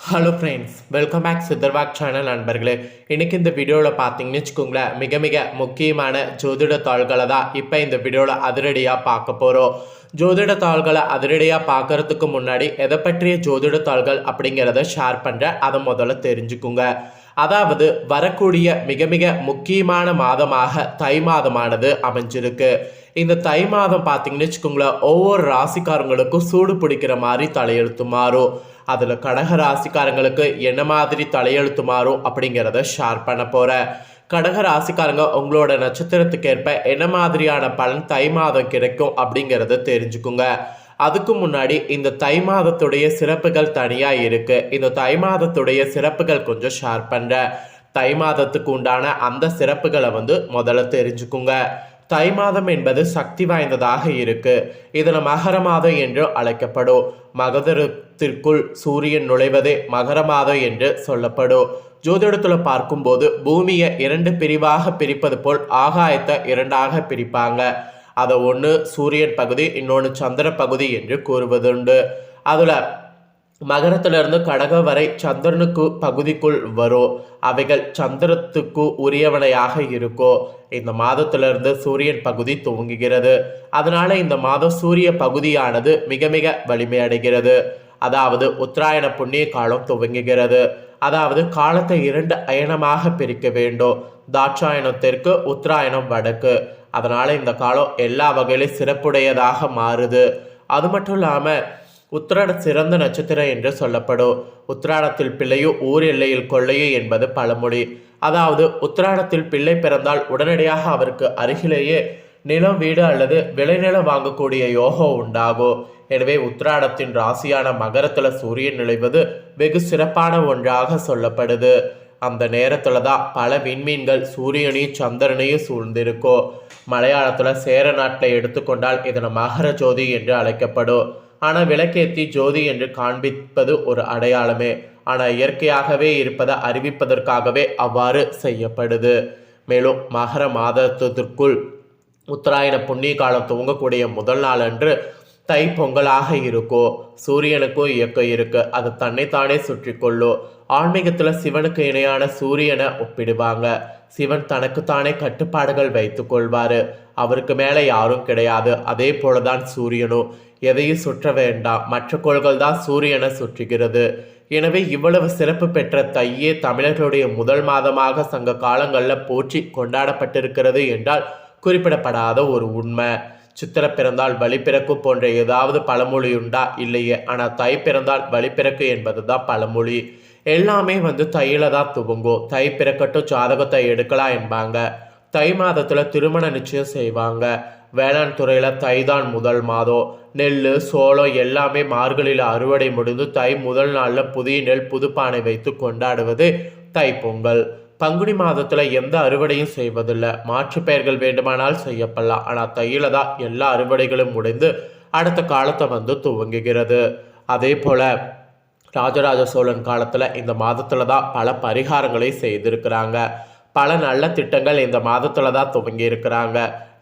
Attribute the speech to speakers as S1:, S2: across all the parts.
S1: Hello ஃப்ரெண்ட்ஸ், welcome back சித்தர்வாக் channel நண்பர்களே. இன்றைக்கி இந்த வீடியோவில் பார்த்தீங்கன்னு வச்சுக்கோங்களேன், மிக மிக முக்கியமான ஜோதிட தாள்களை தான் இப்போ இந்த வீடியோவில் அதிரடியாக பார்க்க போகிறோம். ஜோதிட தாள்களை அதிரடியாக பார்க்குறதுக்கு முன்னாடி எதை பற்றிய ஜோதிட தாள்கள் அப்படிங்கிறத ஷேர் பண்ணுறேன், அதை முதல்ல தெரிஞ்சுக்குங்க. அதாவது வரக்கூடிய மிக மிக முக்கியமான மாதமாக தை மாதமானது அமைஞ்சிருக்கு. இந்த தை மாதம் பார்த்தீங்கன்னு வச்சுக்கோங்களேன், ஒவ்வொரு ராசிக்காரங்களுக்கும் சூடு பிடிக்கிற மாதிரி தலையெழுத்து மாறும். அதில் கடக ராசிக்காரங்களுக்கு என்ன மாதிரி தலையெழுத்து மாறும் அப்படிங்கிறத ஷேர் பண்ண போகிறேன். கடக ராசிக்காரங்க உங்களோட நட்சத்திரத்துக்கு ஏற்ப என்ன மாதிரியான பலன் தை மாதம் கிடைக்கும் அப்படிங்கிறத தெரிஞ்சுக்குங்க. அதுக்கு முன்னாடி இந்த தை மாதத்துடைய சிறப்புகள் தனியாக இருக்குது. இந்த தை மாதத்துடைய சிறப்புகள் கொஞ்சம் ஷேர் பண்ணுறேன். தை மாதத்துக்கு உண்டான அந்த சிறப்புகளை முதல்ல தெரிஞ்சுக்குங்க. தை மாதம் என்பது சக்தி வாய்ந்ததாக இருக்கு. இதில் மகர மாதம் என்று அழைக்கப்படும். மகரத்திற்குள் சூரியன் நுழைவதே மகர மாதம் என்று சொல்லப்படும். ஜோதிடத்தில் பார்க்கும்போது பூமியை இரண்டு பிரிவாக பிரிப்பது போல் ஆகாயத்தை இரண்டாக பிரிப்பாங்க. அதை ஒன்று சூரியன் பகுதி, இன்னொன்று சந்திர பகுதி என்று கூறுவதுண்டு. அதில் மகரத்திலிருந்து கடகம் வரை சந்திரனுக்கு பகுதிக்குள் வரும். அவைகள் சந்திரத்துக்கு உரியவனையாக இருக்கும். இந்த மாதத்திலிருந்து சூரியன் பகுதி துவங்குகிறது. அதனால இந்த மாதம் சூரிய பகுதியானது மிக மிக வலிமையடைகிறது. அதாவது உத்தராயண புண்ணிய காலம் துவங்குகிறது. அதாவது காலத்தை இரண்டு அயனமாக பிரிக்க வேண்டும். தாட்சாயணம் தெற்கு, உத்தராயணம் வடக்கு. அதனால இந்த காலம் எல்லா வகையிலும் சிறப்புடையதாக மாறுது. அது மட்டும் இல்லாமல் உத்திராட சிறந்த நட்சத்திரம் என்று சொல்லப்படும். உத்திராடத்தில் பிள்ளையோ ஊர் எல்லையில் கொள்ளையோ என்பது பழமொழி. அதாவது உத்திராடத்தில் பிள்ளை பிறந்தால் உடனடியாக அவருக்கு அருகிலேயே நிலம், வீடு அல்லது விளைநிலம் வாங்கக்கூடிய யோகம் உண்டாகும். எனவே உத்திராடத்தின் ராசியான மகரத்தில் சூரியன் நுழைவது வெகு சிறப்பான ஒன்றாக சொல்லப்படுது. அந்த நேரத்தில் தான் பல விண்மீன்கள் சூரியனையும் சந்திரனையும் சூழ்ந்திருக்கும். மலையாளத்தில் சேர நாட்டில் எடுத்துக்கொண்டால் இதனை மகர ஜோதி என்று அழைக்கப்படும். ஆனால் விளக்கேற்றி ஜோதி என்று காண்பிப்பது ஒரு அடையாளமே. ஆனால் இயற்கையாகவே இருப்பதை அறிவிப்பதற்காகவே அவ்வாறு செய்யப்படுது. மேலும் மகர மாதத்திற்குள் உத்தராயண புண்ணிய காலம் துவங்கக்கூடிய முதல் நாள் அன்று தை பொங்கலாக இருக்கும். சூரியனுக்கும் இயக்கம் இருக்கு. அது தன்னைத்தானே சுற்றி கொள்ளும். ஆன்மீகத்தில் சிவனுக்கு இணையான சூரியனை ஒப்பிடுவாங்க. சிவன் தனக்குத்தானே கட்டுப்பாடுகள் வைத்து கொள்வாரு. அவருக்கு மேலே யாரும் கிடையாது. அதே போலதான் சூரியனும். எதையும் சுற்ற வேண்டாம், மற்ற கோள்கள் தான் சூரியனை சுற்றுகிறது. எனவே இவ்வளவு சிறப்பு பெற்ற தையே தமிழர்களுடைய முதல் மாதமாக சங்க காலங்களில் போற்றி கொண்டாடப்பட்டிருக்கிறது என்றால் குறிப்பிடப்படாத ஒரு உண்மை. சித்திர பிறந்தால் வழி பிறக்கும் போன்ற ஏதாவது பழமொழி உண்டா? இல்லையே. ஆனால் தை பிறந்தால் வழி பிறக்கு என்பது தான் பழமொழி. எல்லாமே தையில தான் துவங்கும். தை பிறக்கட்டும் ஜாதகத்தை எடுக்கலாம் என்பாங்க. தை மாதத்தில் திருமண நிச்சயம் செய்வாங்க. வேளாண் துறையில் தை தான் முதல் மாதம். நெல், சோளம் எல்லாமே மார்கழியில் அறுவடை முடிந்து தை முதல் நாளில் புதிய நெல் புதுப்பானை வைத்து கொண்டாடுவது தை பொங்கல். பங்குனி மாதத்தில் எந்த அறுவடையும் செய்வதில்லை. மாற்று பெயர்கள் வேண்டுமானால் செய்யப்படலாம். ஆனால் தையில தான் எல்லா அறுவடைகளும் முடிந்து அடுத்த காலத்தை துவங்குகிறது. அதே போல் ராஜராஜ சோழன் காலத்தில் இந்த மாதத்தில் தான் பல பரிகாரங்களை செய்திருக்கிறாங்க. பல நல்ல திட்டங்கள் இந்த மாதத்தில் தான் துவங்கி இருக்கிறாங்க.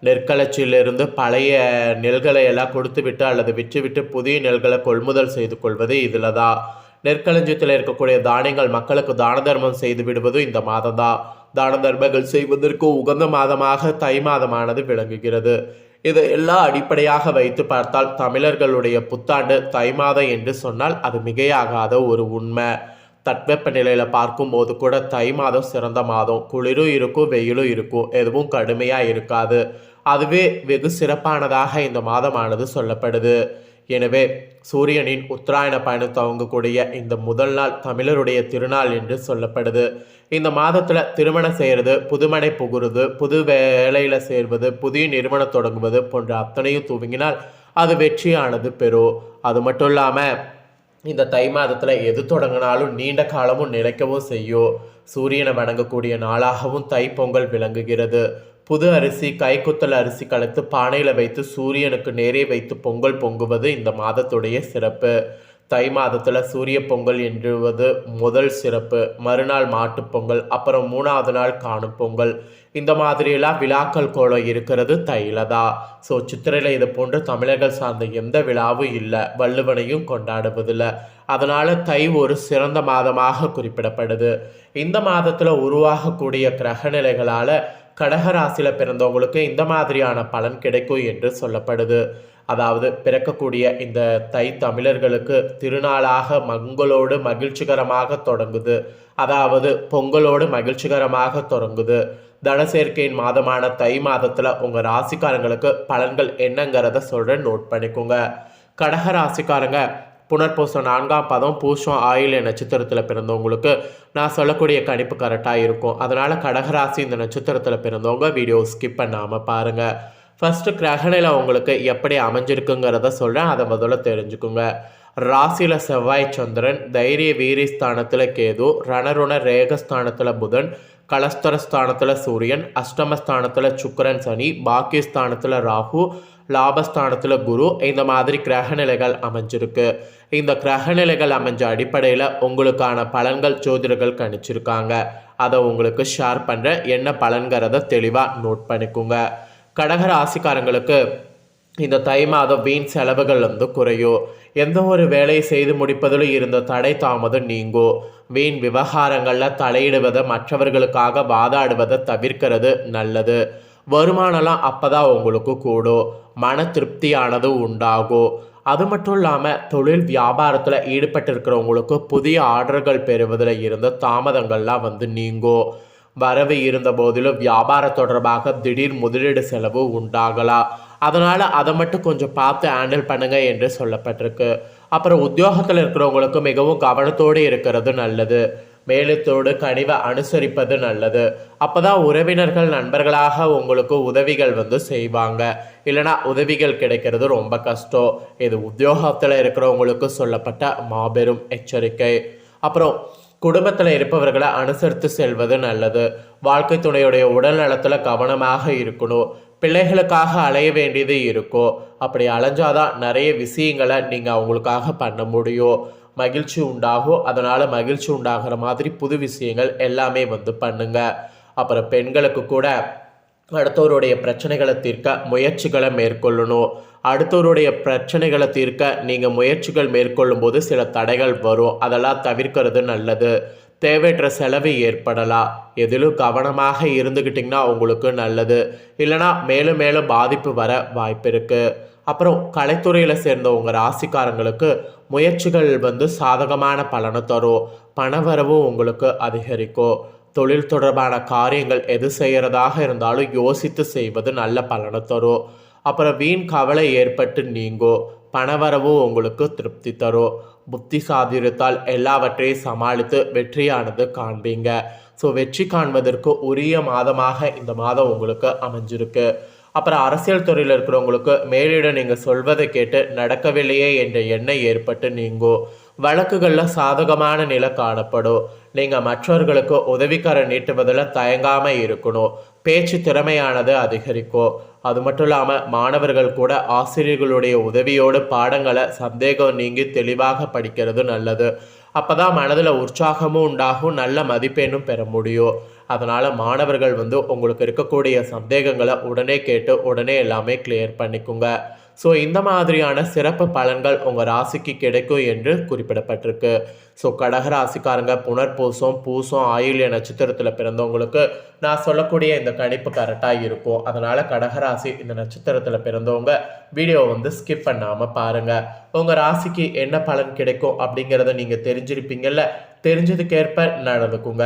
S1: நெற்களச்சியிலிருந்து பழைய நெல்களை எல்லாம் கொடுத்து விட்டு அல்லது விற்றுவிட்டு புதிய நெல்களை கொள்முதல் செய்து கொள்வது இதில் தான். நெற்களஞ்சியத்தில் இருக்கக்கூடிய தானியங்கள் மக்களுக்கு தான தர்மம் செய்து விடுவதும் இந்த மாதம் தான். தான தர்மங்கள் செய்வதற்கு உகந்த மாதமாக தை மாதமானது விளங்குகிறது. இதை எல்லாம் அடிப்படையாக வைத்து பார்த்தால் தமிழர்களுடைய புத்தாண்டு தை மாதம் என்று சொன்னால் அது மிகையாகாத ஒரு உண்மை. தட்வெப்ப நிலையில் பார்க்கும்போது கூட தை மாதம் சிறந்த மாதம். குளிரும் இருக்கும், வெயிலும் இருக்கும், எதுவும் கடுமையாக இருக்காது. அதுவே வெகு சிறப்பானதாக இந்த மாதமானது சொல்லப்படுது. எனவே சூரியனின் உத்தராயண பயணம் துவங்கக்கூடிய இந்த முதல் நாள் தமிழருடைய திருநாள் என்று சொல்லப்படுது. இந்த மாதத்தில் திருமணம் செய்கிறது, புதுமனை புகுறது, புது வேலையில் சேர்வது, புதிய நிறுவனம் தொடங்குவது போன்ற அத்தனையும் துவங்கினால் அது வெற்றியானது பெறும். அது மட்டும் இல்லாமல் இந்த தை மாதத்தில் எது தொடங்கினாலும் நீண்ட காலமும் நிலைக்கவும் செய்யும். சூரியனை வணங்கக்கூடிய நாளாகவும் தை பொங்கல் விளங்குகிறது. புது அரிசி, கைக்குத்தல் அரிசி கலத்து பானையில் வைத்து சூரியனுக்கு நேரே வைத்து பொங்கல் பொங்குவது இந்த மாதத்துடைய சிறப்பு. தை மாதத்தில் சூரிய பொங்கல் என்றுவது முதல் சிறப்பு. மறுநாள் மாட்டுப்பொங்கல், அப்புறம் 3வது நாள் காணும் பொங்கல். இந்த மாதிரியெல்லாம் விழாக்கள் கோலம் இருக்கிறது தையில தான். சித்திரையில் இது போன்று தமிழர்கள் சார்ந்த எந்த விழாவும் இல்லை. வள்ளுவனையும் கொண்டாடுவதில்லை. அதனால் தை ஒரு சிறந்த மாதமாக குறிப்பிடப்படுது. இந்த மாதத்தில் உருவாகக்கூடிய கிரகநிலைகளால் கடகராசியில் பிறந்தவங்களுக்கு இந்த மாதிரியான பலன் கிடைக்கும் என்று சொல்லப்படுது. அதாவது பிறக்கக்கூடிய இந்த தை தமிழர்களுக்கு திருநாளாக மங்களோடு மகிழ்ச்சிகரமாக தொடங்குது. அதாவது பொங்கலோடு மகிழ்ச்சிகரமாக தொடங்குது. தனசேர்க்கையின் மாதமான தை மாதத்தில் உங்கள் ராசிக்காரங்களுக்கு பலன்கள் என்னங்கிறத சொல்கிறேன், நோட் பண்ணிக்கோங்க. கடக ராசிக்காரங்க புனர்பூசம் 4ஆம் பாதம் பூசம் ஆயில்ய நட்சத்திரத்தில் பிறந்தவங்களுக்கு நான் சொல்லக்கூடிய கணிப்பு கரெக்டாக இருக்கும். அதனால் கடகராசி இந்த நட்சத்திரத்தில் பிறந்தவங்க வீடியோ ஸ்கிப் பண்ணாமல் பாருங்கள். ஃபஸ்ட்டு கிரகநிலை உங்களுக்கு எப்படி அமைஞ்சிருக்குங்கிறத சொல்கிறேன், அதை முதல்ல தெரிஞ்சுக்குங்க. ராசியில் செவ்வாய் சந்திரன், தைரிய வீரியஸ்தானத்தில் கேது, ரணருண ரேகஸ்தானத்தில் புதன், கலஸ்தரஸ்தானத்தில் சூரியன், அஷ்டமஸ்தானத்தில் சுக்கிரன் சனி, பாக்கியஸ்தானத்தில் ராகு, லாபஸ்தானத்தில் குரு, இந்த மாதிரி கிரகநிலைகள் அமைஞ்சிருக்கு. இந்த கிரகநிலைகள் அமைஞ்ச அடிப்படையில் உங்களுக்கான பலன்கள் ஜோதிடர்கள் கணிச்சிருக்காங்க. அதை உங்களுக்கு ஷேர் பண்ணுறேன். என்ன பலன்கிறத தெளிவாக நோட் பண்ணிக்கோங்க. கடக ராசிக்காரங்களுக்கு இந்த தை மாதம் வீண் செலவுகள் குறையும். எந்த ஒரு வேலையை செய்து முடிப்பதிலும் இருந்த தடை தாமதம் நீங்கும். வீண் விவகாரங்களில் தலையிடுவதை, மற்றவர்களுக்காக வாதாடுவதை தவிர்க்கிறது நல்லது. வருமானம்லாம் அப்போதான் உங்களுக்கு கூடும். மன திருப்தியானது உண்டாகும். அது மட்டும் இல்லாமல் தொழில் வியாபாரத்தில் ஈடுபட்டிருக்கிறவங்களுக்கு புதிய ஆர்டர்கள் பெறுவதில் இருந்த தாமதங்கள்லாம் நீங்கும். வரவு இருந்த போதிலும் வியாபாரம் தொடர்பாக திடீர் முதலீடு செலவு உண்டாகலாம். அதனால் அதை மட்டும் கொஞ்சம் பார்த்து ஹேண்டில் பண்ணுங்க என்று சொல்லப்பட்டிருக்கு. அப்புறம் உத்தியோகத்தில் இருக்கிறவங்களுக்கு மிகவும் கவனத்தோடு இருக்கிறது நல்லது. மேலத்தோடு கனிவை அனுசரிப்பது நல்லது. அப்போ தான் உறவினர்கள் நண்பர்களாக உங்களுக்கு உதவிகள் செய்வாங்க. இல்லைனா உதவிகள் கிடைக்கிறது ரொம்ப கஷ்டம். இது உத்தியோகத்தில் இருக்கிறவங்களுக்கு சொல்லப்பட்ட மாபெரும் எச்சரிக்கை. அப்புறம் குடும்பத்தில் இருப்பவர்களை அனுசரித்து செல்வது நல்லது. வாழ்க்கை துணையுடைய உடல் நலத்தில் கவனமாக இருக்கணும். பிள்ளைகளுக்காக அலைய வேண்டியது இருக்கும். அப்படி அலைஞ்சாதான் நிறைய விஷயங்களை நீங்கள் அவங்களுக்காக பண்ண முடியும். மகிழ்ச்சி உண்டாகும். அதனால் மகிழ்ச்சி உண்டாகிற மாதிரி புது விஷயங்கள் எல்லாமே பண்ணுங்க. அப்புறம் பெண்களுக்கு கூட அடுத்தவருடைய பிரச்சனைகளை தீர்க்க முயற்சிகளை மேற்கொள்ளணும். அடுத்தவருடைய பிரச்சனைகளை தீர்க்க நீங்கள் முயற்சிகள் மேற்கொள்ளும் போது சில தடைகள் வரும். அதெல்லாம் தவிர்க்கிறது நல்லது. தேவையற்ற செலவு ஏற்படலாம். எதிலும் கவனமாக இருந்துக்கிட்டிங்கன்னா உங்களுக்கு நல்லது. இல்லைனா மேலும் மேலும் பாதிப்பு வர வாய்ப்பு இருக்குது. அப்புறம் கலைத்துறையில் சேர்ந்த உங்கள் ராசிக்காரங்களுக்கு முயற்சிகள் சாதகமான பலனை தரும். பணவரவும் உங்களுக்கு அதிகரிக்கும். தொழில் தொடர்பான காரியங்கள் எது செய்கிறதாக இருந்தாலும் யோசித்து செய்வது நல்ல பலனை தரும். அப்புறம் வீண் கவலை ஏற்பட்டு நீங்கும். பணவரவும் உங்களுக்கு திருப்தி தரும். புத்தி சாதுரியத்தால் எல்லாவற்றையும் சமாளித்து வெற்றியானது காண்பீங்க. ஸோ வெற்றி காண்பதற்கு உரிய மாதமாக இந்த மாதம் உங்களுக்கு அமைஞ்சிருக்கு. அப்புறம் அரசியல் துறையில் இருக்கிறவங்களுக்கு மேலிடம் நீங்கள் சொல்வதை கேட்டு நடக்கவில்லையே என்ற எண்ணம் ஏற்பட்டு நீங்கும். வழக்குகளில் சாதகமான நிலை காணப்படும். நீங்கள் மற்றவர்களுக்கு உதவிக்கரம் நீட்டுவதில் தயங்காமல் இருக்கணும். பேச்சு திறமையானது அதிகரிக்கும். அது மட்டும் இல்லாமல் மாணவர்கள் கூட ஆசிரியர்களுடைய உதவியோடு பாடங்களை சந்தேகம் நீங்கி தெளிவாக படிக்கிறது நல்லது. அப்போ தான் மனதில் உற்சாகமும் உண்டாகும், நல்ல மதிப்பெண்ணும் பெற முடியும். அதனால் மாணவர்கள் உங்களுக்கு இருக்கக்கூடிய சந்தேகங்களை உடனே கேட்டு உடனே எல்லாமே கிளியர் பண்ணிக்குங்க. ஸோ இந்த மாதிரியான சிறப்பு பலன்கள் உங்கள் ராசிக்கு கிடைக்கும் என்று குறிப்பிடப்பட்டிருக்கு. ஸோ கடகராசிக்காரங்க புனர்பூசம் பூசம் ஆயில்ய நட்சத்திரத்தில் பிறந்தவங்களுக்கு நான் சொல்லக்கூடிய இந்த கணிப்பு கரெக்டாக இருக்கும். அதனால் கடகராசி இந்த நட்சத்திரத்தில் பிறந்தவங்க வீடியோ ஸ்கிப் பண்ணாமல் பாருங்கள். உங்கள் ராசிக்கு என்ன பலன் கிடைக்கும் அப்படிங்கிறத நீங்கள் தெரிஞ்சிருப்பீங்கள்ல. தெரிஞ்சதுக்கேற்ப நடந்துக்குங்க.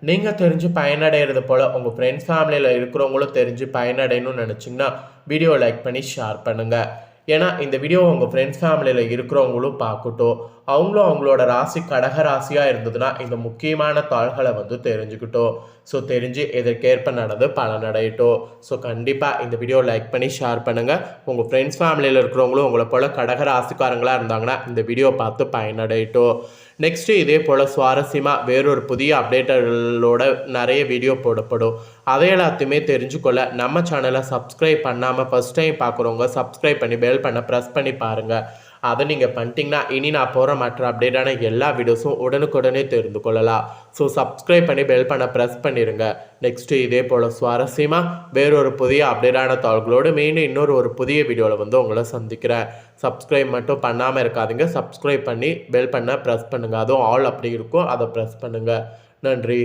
S1: நீங்கள் தெரிஞ்சு பயனடைகிறது போல் உங்கள் ஃப்ரெண்ட்ஸ் ஃபேமிலியில் இருக்கிறவங்களும் தெரிஞ்சு பயனடையணும்னு நினச்சிங்கன்னா வீடியோ லைக் பண்ணி ஷேர் பண்ணுங்கள். ஏன்னா இந்த வீடியோ உங்கள் ஃப்ரெண்ட்ஸ் ஃபேமிலியில் இருக்கிறவங்களும் பார்க்கட்டும். அவங்களும் அவங்களோட ராசி கடக ராசியாக இருந்ததுன்னா இந்த முக்கியமான தாள்களை தெரிஞ்சுக்கிட்டோம். ஸோ தெரிஞ்சு இதற்கேற்ப நடந்து பலனடையட்டும். ஸோ கண்டிப்பாக இந்த வீடியோ லைக் பண்ணி ஷேர் பண்ணுங்கள். உங்கள் ஃப்ரெண்ட்ஸ் ஃபேமிலியில் இருக்கிறவங்களும் உங்களை போல் கடக ராசிக்காரங்களாக இருந்தாங்கன்னா இந்த வீடியோ பார்த்து பயனடையட்டும். நெக்ஸ்ட்டு இதே போல் சுவாரஸ்யமாக வேறொரு புதிய அப்டேட்டர்களோட நிறைய வீடியோ போடப்படும். அதை எல்லாத்தையுமே தெரிஞ்சுக்கொள்ள நம்ம சேனலை சப்ஸ்கிரைப் பண்ணாமல் ஃபஸ்ட் டைம் பார்க்குறவங்க சப்ஸ்கிரைப் பண்ணி பெல் பண்ண ப்ரெஸ் பண்ணி பாருங்கள். அதை நீங்கள் பண்ணிட்டீங்கன்னா இனி நான் போகிற மற்ற அப்டேட்டான எல்லா வீடியோஸும் உடனுக்குடனே தெரிந்து கொள்ளலாம். ஸோ சப்ஸ்கிரைப் பண்ணி பெல் பண்ண ப்ரெஸ் பண்ணிடுங்க. நெக்ஸ்ட்டு இதே போல் சுவாரஸ்யமாக வேறொரு புதிய அப்டேட்டான தாள்களோடு மீண்டும் இன்னொரு புதிய வீடியோவில் வந்து உங்களை சந்திக்கிறேன். சப்ஸ்கிரைப் மட்டும் பண்ணாமல் இருக்காதீங்க. சப்ஸ்கிரைப் பண்ணி பெல் பண்ண ப்ரெஸ் பண்ணுங்கள். அதுவும் ஆல் அப்படி இருக்கும், அதை ப்ரெஸ் பண்ணுங்கள். நன்றி.